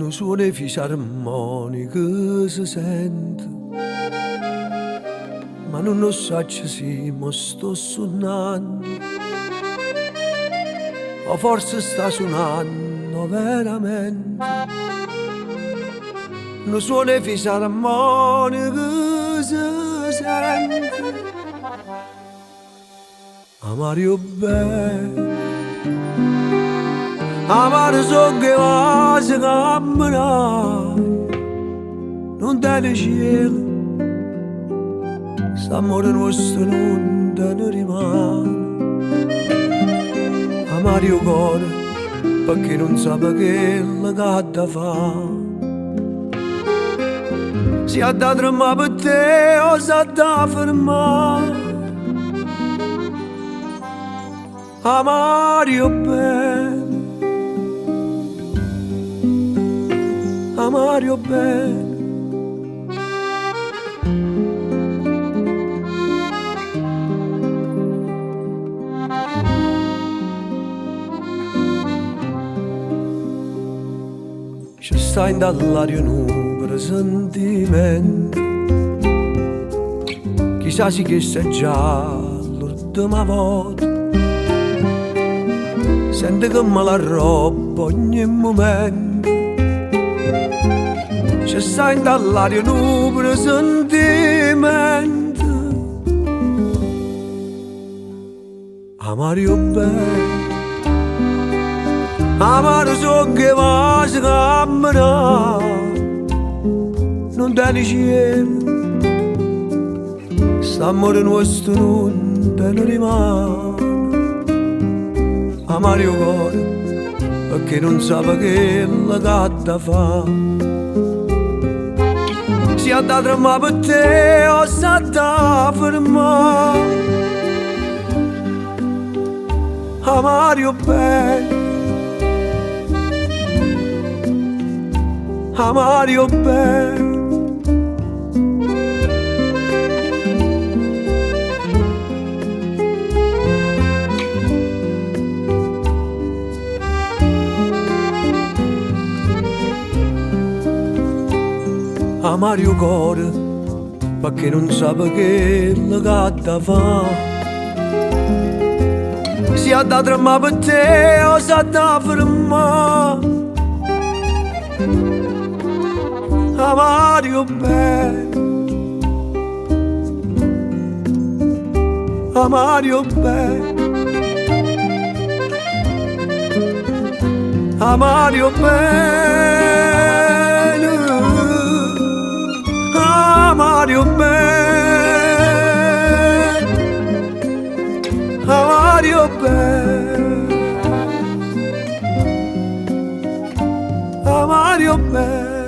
lo suono e fisarmoniche si sente, ma non lo so se mi sto suonando, o forse sta suonando veramente. Lo suono e fisarmoniche si sente, Mario bene. Amare so che va si cammina, non te ne cielo, st'amore nostro non te ne rimane. Amare il cuore perché non sa che la gatta fa, si ha da tremare per te o si ha da fermare. Amare bene, Mario bene. Ci sta in dall'aria un presentimento, chissà se che sei già l'ultima volta, sente che me la roba ogni momento. Ci sta in dall'aria un presentimento, Mario bene. Amare so che va si cammina, non te ne cielo, st'amore nostro non te ne rimane. Amare il cuore perché non sa che la gatta fa, si ha da tremare per te o si ha da fermare. Amare bene, Mario bene. Amare il cuore perché non sa che la gatta fa, si ha da tremare per te o si ha da fermare. Mario bene, Mario bene, Mario bene, Mario bene, Mario bene, Mario bene.